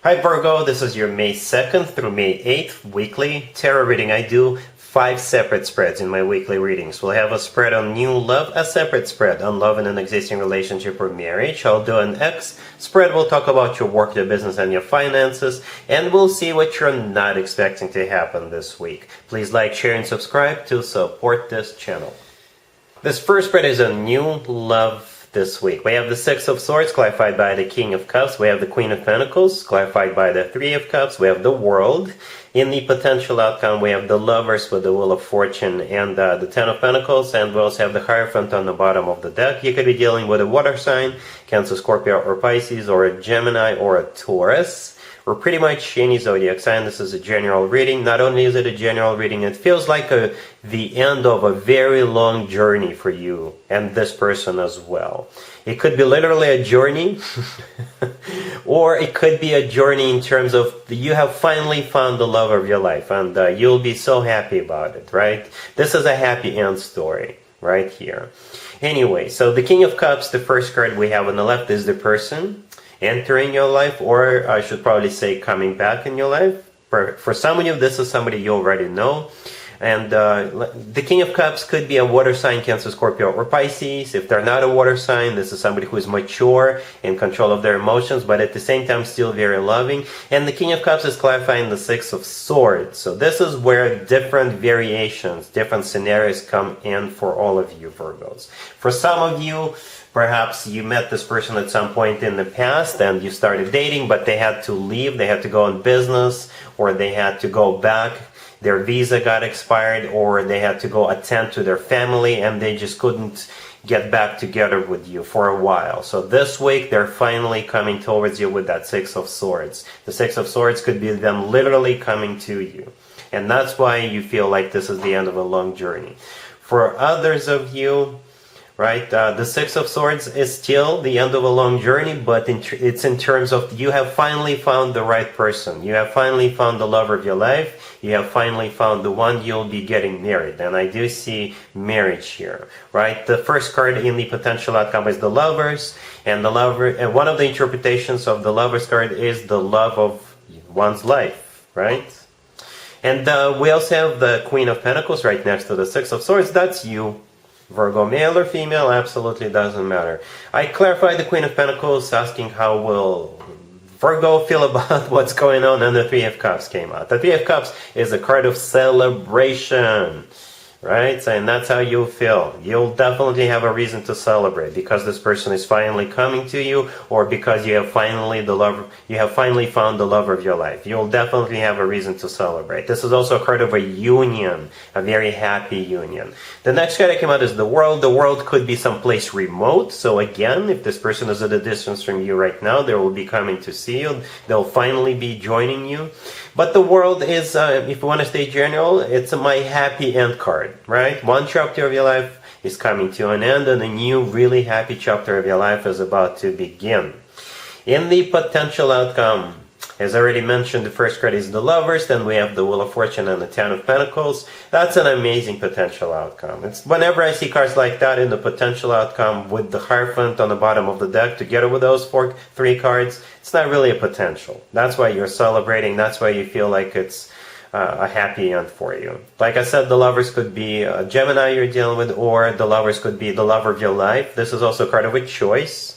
Hi Virgo, this is your May 2nd through May 8th weekly tarot reading. I do 5 separate spreads in my weekly readings. We'll have a spread on new love, a separate spread on love in an existing relationship or marriage. I'll do an X spread. We'll talk about your work, your business, and your finances. And we'll see what you're not expecting to happen this week. Please like, share, and subscribe to support this channel. This first spread is a new love this week. We have the Six of Swords, clarified by the King of Cups. We have the Queen of Pentacles, clarified by the Three of Cups. We have the World. In the potential outcome, we have the Lovers with the Wheel of Fortune and the Ten of Pentacles. And we also have the Hierophant on the bottom of the deck. You could be dealing with a water sign, Cancer, Scorpio, or Pisces, or a Gemini, or a Taurus. Or pretty much any zodiac sign. This is a general reading. Not only is it a general reading, it feels like the end of a very long journey for you and this person as well. It could be literally a journey, or it could be a journey in terms of you have finally found the love of your life, and you'll be so happy about it, right? This is a happy end story right here. Anyway, so the King of Cups, the first card we have on the left, is the person entering your life, or I should probably say coming back in your life. For some of you, this is somebody you already know. And the King of Cups could be a water sign, Cancer, Scorpio, or Pisces. If they're not a water sign, this is somebody who is mature, in control of their emotions, but at the same time still very loving. And the King of Cups is clarifying the Six of Swords. So this is where different variations, different scenarios come in for all of you Virgos. For some of you, perhaps you met this person at some point in the past and you started dating, but they had to leave, they had to go on business, or they had to go back. Their visa got expired, or they had to go attend to their family, and they just couldn't get back together with you for a while. So this week, they're finally coming towards you with that Six of Swords. The Six of Swords could be them literally coming to you. And that's why you feel like this is the end of a long journey. For others of you, right, the Six of Swords is still the end of a long journey, but it's in terms of you have finally found the right person. You have finally found the lover of your life. You have finally found the one you'll be getting married. And I do see marriage here, right? The first card in the potential outcome is the Lovers. And the lover, and one of the interpretations of the Lovers card is the love of one's life, right? And we also have the Queen of Pentacles right next to the Six of Swords. That's you. Virgo, male or female, absolutely doesn't matter. I clarified the Queen of Pentacles, asking how will Virgo feel about what's going on, and the Three of Cups came out. The Three of Cups is a card of celebration, right? And that's how you feel. You'll definitely have a reason to celebrate because this person is finally coming to you, or because you have finally found the love of your life. You'll definitely have a reason to celebrate. This is also a card of a union, a very happy union. The next card that came out is the World. The World could be someplace remote. So again, if this person is at a distance from you right now, they will be coming to see you. They'll finally be joining you. But the World is, if you want to stay general, it's my happy end card, right? One chapter of your life is coming to an end, and a new, really happy chapter of your life is about to begin. In the potential outcome, as I already mentioned, the first card is the Lovers, then we have the Wheel of Fortune and the Ten of Pentacles. That's an amazing potential outcome. It's whenever I see cards like that in the potential outcome with the Hierophant on the bottom of the deck together with those three cards, it's not really a potential. That's why you're celebrating. That's why you feel like it's a happy end for you. Like I said, the Lovers could be a Gemini you're dealing with, or the Lovers could be the lover of your life. This is also a card of a choice.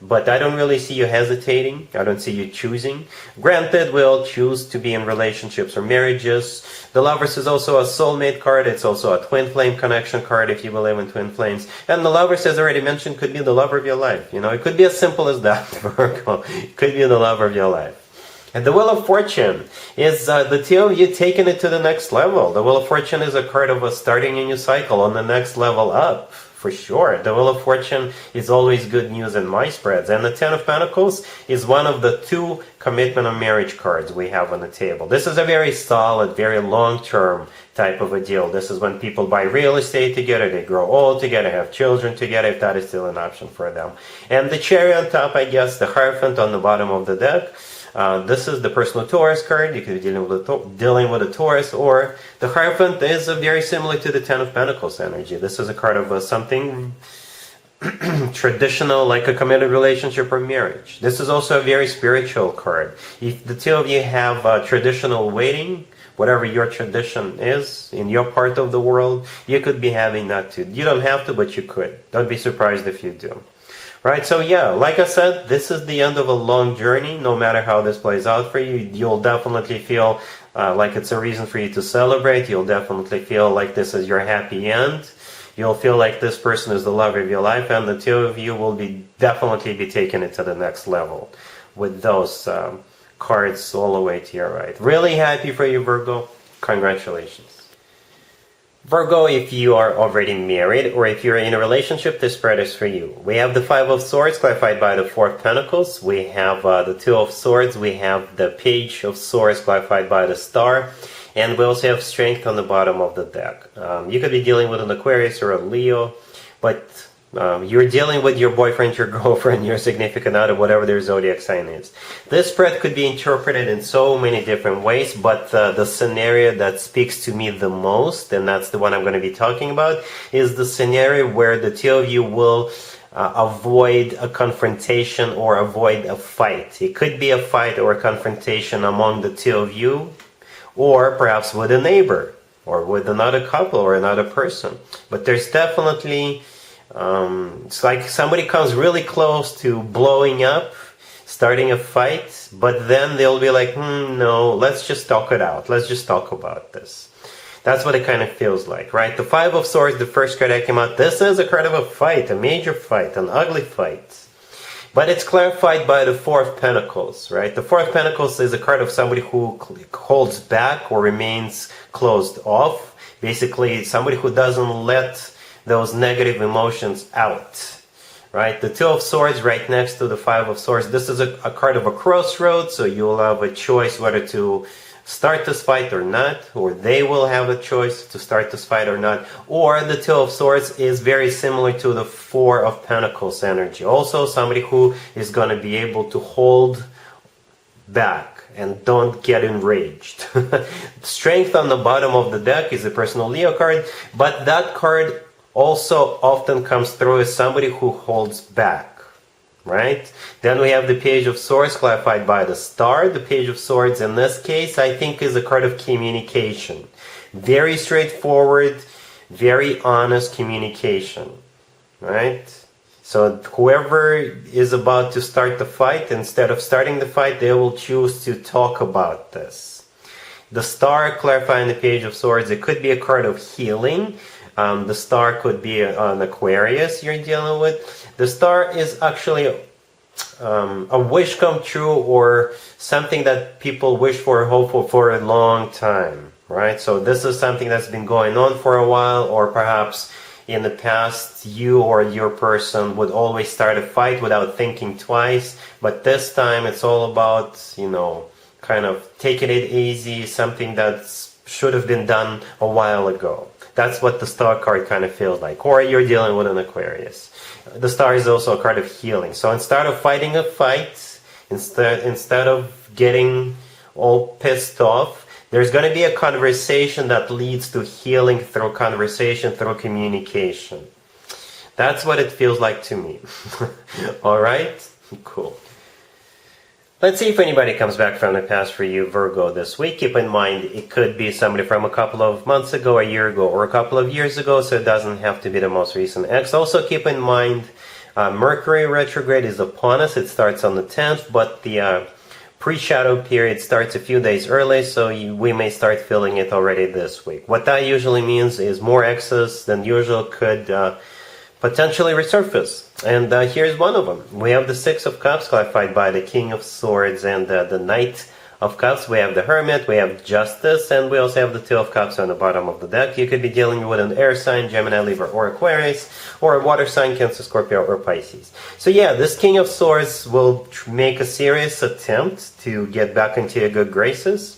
But I don't really see you hesitating. I don't see you choosing. Granted, we'll choose to be in relationships or marriages. The Lovers is also a soulmate card. It's also a twin flame connection card if you believe in twin flames. And the Lovers, as I already mentioned, could be the lover of your life. You know, it could be as simple as that, Virgo. It could be the lover of your life. And the Wheel of Fortune is the two of you taking it to the next level. The Wheel of Fortune is a card of a starting a new cycle on the next level up. For sure. The Wheel of Fortune is always good news in my spreads. And the Ten of Pentacles is one of the 2 commitment or marriage cards we have on the table. This is a very solid, very long-term type of a deal. This is when people buy real estate together, they grow old together, have children together, if that is still an option for them. And the cherry on top, I guess, the Hierophant on the bottom of the deck. This is the personal Taurus card. You could be dealing with a Taurus, or the Hierophant is very similar to the Ten of Pentacles energy. This is a card of something traditional, like a committed relationship or marriage. This is also a very spiritual card. If the two of you have a traditional wedding, whatever your tradition is in your part of the world, you could be having that too. You don't have to, but you could. Don't be surprised if you do. Right, so yeah, like I said, this is the end of a long journey. No matter how this plays out for you, you'll definitely feel like it's a reason for you to celebrate. You'll definitely feel like this is your happy end. You'll feel like this person is the love of your life, and the two of you will definitely be taking it to the next level with those cards all the way to your right. Really happy for you, Virgo. Congratulations. Virgo, if you are already married or if you're in a relationship, this spread is for you. We have the Five of Swords clarified by the Four of Pentacles. We have the Two of Swords. We have the Page of Swords clarified by the Star. And we also have Strength on the bottom of the deck. You could be dealing with an Aquarius or a Leo, but you're dealing with your boyfriend, your girlfriend, your significant other, whatever their zodiac sign is. This spread could be interpreted in so many different ways, but the scenario that speaks to me the most, and that's the one I'm going to be talking about, is the scenario where the two of you will avoid a confrontation or avoid a fight. It could be a fight or a confrontation among the two of you, or perhaps with a neighbor, or with another couple or another person. But there's definitely it's like somebody comes really close to blowing up, starting a fight, but then they'll be like, no, let's just talk it out. Let's just talk about this. That's what it kind of feels like, right? The Five of Swords, the first card that came out, this is a card of a fight, a major fight, an ugly fight. But it's clarified by the Four of Pentacles, right? The Four of Pentacles is a card of somebody who holds back or remains closed off. Basically, somebody who doesn't let those negative emotions out, right? The Two of Swords right next to the Five of Swords. This is a card of a crossroads, so you'll have a choice whether to start this fight or not, or they will have a choice to start this fight or not. Or the Two of Swords is very similar to the Four of Pentacles energy. Also somebody who is going to be able to hold back and don't get enraged. Strength on the bottom of the deck is a personal Leo card, but that card also often comes through as somebody who holds back, right? Then we have the Page of Swords clarified by the Star. The Page of Swords in this case, I think, is a card of communication. Very straightforward, very honest communication, right? So whoever is about to start the fight, instead of starting the fight, they will choose to talk about this. The Star clarifying the Page of Swords, it could be a card of healing. The Star could be an Aquarius you're dealing with. The Star is actually a wish come true, or something that people wish for, hope for a long time, right? So this is something that's been going on for a while, or perhaps in the past you or your person would always start a fight without thinking twice, but this time it's all about, kind of taking it easy, something that should have been done a while ago. That's what the Star card kind of feels like. Or you're dealing with an Aquarius. The Star is also a card of healing. So instead of fighting a fight, instead of getting all pissed off, there's going to be a conversation that leads to healing through conversation, through communication. That's what it feels like to me. All right? Cool. Let's see if anybody comes back from the past for you, Virgo, this week. Keep in mind, it could be somebody from a couple of months ago, a year ago, or a couple of years ago, so it doesn't have to be the most recent ex. Also, keep in mind, Mercury retrograde is upon us. It starts on the 10th, but the pre-shadow period starts a few days early, so we may start feeling it already this week. What that usually means is more exes than usual could potentially resurface. And here's one of them. We have the Six of Cups clarified by the King of Swords and the Knight of Cups. We have the Hermit, we have Justice, and we also have the Two of Cups on the bottom of the deck. You could be dealing with an air sign, Gemini, Libra, or Aquarius, or a water sign, Cancer, Scorpio, or Pisces. So yeah, this King of Swords will make a serious attempt to get back into your good graces.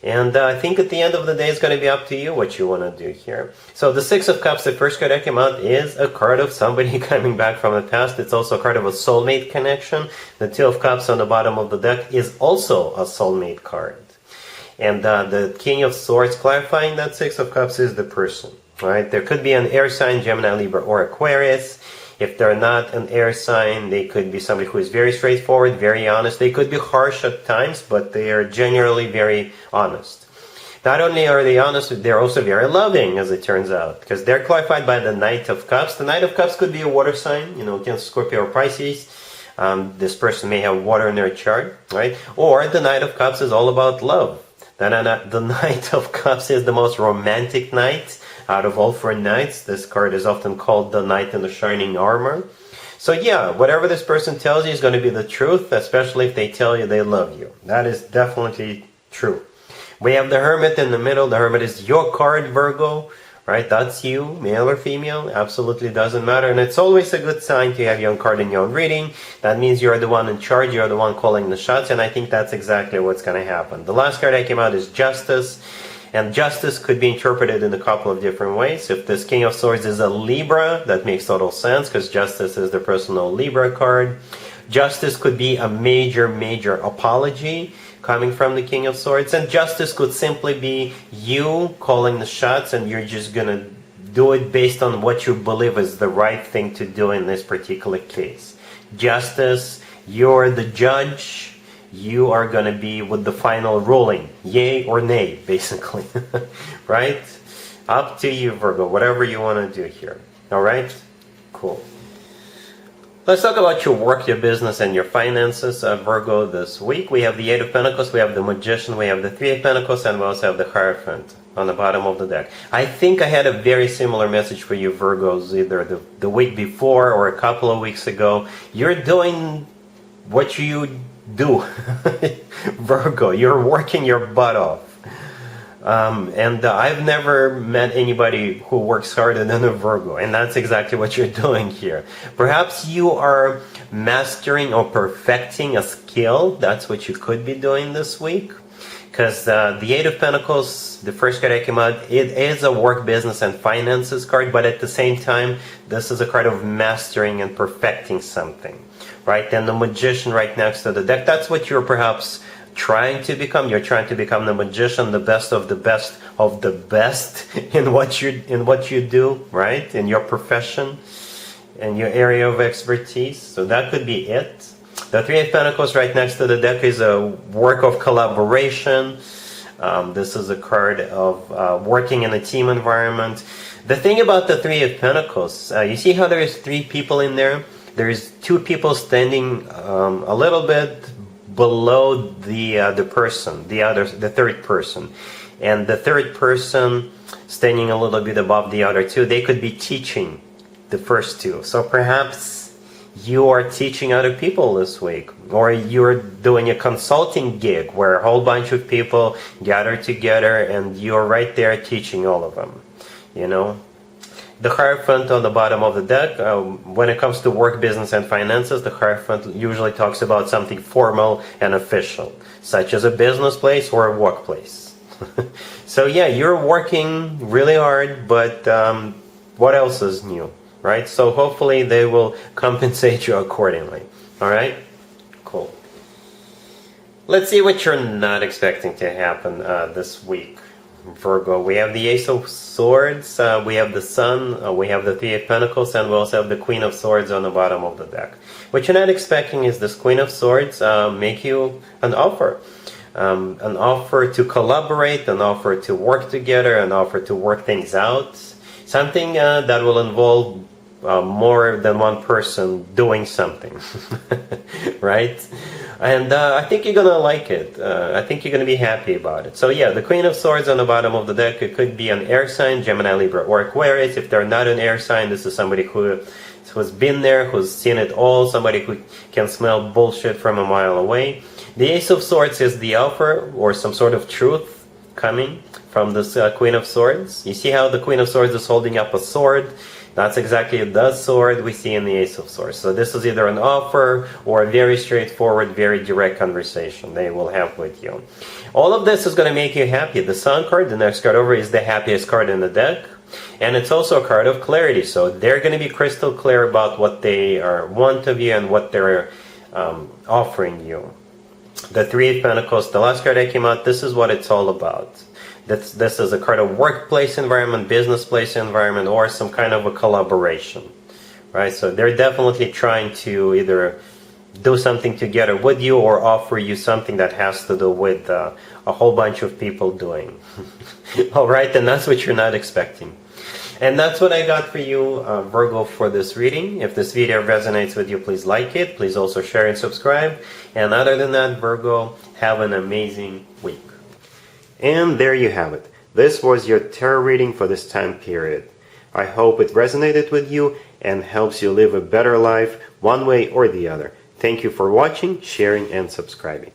And I think at the end of the day, it's going to be up to you what you want to do here. So the Six of Cups, the first card that came out, is a card of somebody coming back from the past. It's also a card of a soulmate connection. The Two of Cups on the bottom of the deck is also a soulmate card. And the King of Swords clarifying that Six of Cups is the person, right? There could be an air sign, Gemini, Libra, or Aquarius. If they're not an air sign, they could be somebody who is very straightforward, very honest. They could be harsh at times, but they are generally very honest. Not only are they honest, they're also very loving, as it turns out, because they're clarified by the Knight of Cups. The Knight of Cups could be a water sign, against Scorpio or Pisces. This person may have water in their chart, right? Or the Knight of Cups is all about love. The Knight of Cups is the most romantic knight out of all 4 knights. This card is often called the Knight in the Shining Armor. So yeah, whatever this person tells you is going to be the truth, especially if they tell you they love you. That is definitely true. We have the Hermit in the middle. The Hermit is your card, Virgo, right? That's you, male or female, absolutely doesn't matter. And it's always a good sign to have your own card in your own reading. That means you're the one in charge, you're the one calling the shots, and I think that's exactly what's going to happen. The last card that came out is Justice, and Justice could be interpreted in a couple of different ways. If this King of Swords is a Libra, that makes total sense, because Justice is the personal Libra card. Justice could be a major apology coming from the King of Swords, and Justice could simply be you calling the shots, and you're just gonna do it based on what you believe is the right thing to do in this particular case. Justice, you're the judge, you are gonna be with the final ruling, yay or nay, basically. Right? Up to you, Virgo, whatever you want to do here. All right? Cool. Let's talk about your work, your business, and your finances, Virgo, this week. We have the 8 of Pentacles, we have the Magician, we have the 3 of Pentacles, and we also have the Hierophant on the bottom of the deck. I think I had a very similar message for you, Virgos, either the week before or a couple of weeks ago. You're doing what you do, Virgo. You're working your butt off. And I've never met anybody who works harder than a Virgo, and that's exactly what you're doing here. Perhaps you are mastering or perfecting a skill. That's what you could be doing this week. Because the 8 of Pentacles, the first card that came out, it is a work, business, and finances card, but at the same time, this is a card of mastering and perfecting something, right? And the Magician right next to the deck, that's what you're perhaps trying to become. You're trying to become the Magician, the best of the best of the best in what you do, right? In your profession, in your area of expertise. So that could be it. The 3 of Pentacles right next to the deck is a work of collaboration. This is a card of working in a team environment. The thing about the 3 of Pentacles, you see how there is 3 people in there? There's 2 people standing a little bit below the person, the third person, and the third person standing a little bit above the other 2. They could be teaching the first 2. So perhaps you are teaching other people this week, or you're doing a consulting gig where a whole bunch of people gather together and you're right there teaching all of them. The Hierophant on the bottom of the deck, when it comes to work, business, and finances, the Hierophant usually talks about something formal and official, such as a business place or a workplace. So yeah, you're working really hard, but what else is new, right? So hopefully they will compensate you accordingly. All right? Cool. Let's see what you're not expecting to happen this week, Virgo. We have the Ace of Swords, we have the Sun, we have the 3 of Pentacles, and we also have the Queen of Swords on the bottom of the deck. What you're not expecting is this Queen of Swords make you an offer to collaborate, an offer to work together, an offer to work things out, something that will involve more than one person doing something, right? And I think you're gonna like it. I think you're gonna be happy about it. So yeah, the Queen of Swords on the bottom of the deck, it could be an air sign, Gemini, Libra, or Aquarius. If they're not an air sign, this is somebody who's been there, who's seen it all, somebody who can smell bullshit from a mile away. The Ace of Swords is the offer or some sort of truth coming from this Queen of Swords. You see how the Queen of Swords is holding up a sword? That's exactly the sword we see in the Ace of Swords. So this is either an offer or a very straightforward, very direct conversation they will have with you. All of this is going to make you happy. The Sun card, the next card over, is the happiest card in the deck. And it's also a card of clarity. So they're going to be crystal clear about what they want of you and what they're offering you. The 3 of Pentacles, the last card that came out, this is what it's all about. This is a card of workplace environment, business place environment, or some kind of a collaboration, right? So they're definitely trying to either do something together with you or offer you something that has to do with a whole bunch of people doing. All right, and that's what you're not expecting. And that's what I got for you, Virgo, for this reading. If this video resonates with you, please like it. Please also share and subscribe. And other than that, Virgo, have an amazing week. And there you have it. This was your tarot reading for this time period. I hope it resonated with you and helps you live a better life one way or the other. Thank you for watching, sharing, and subscribing.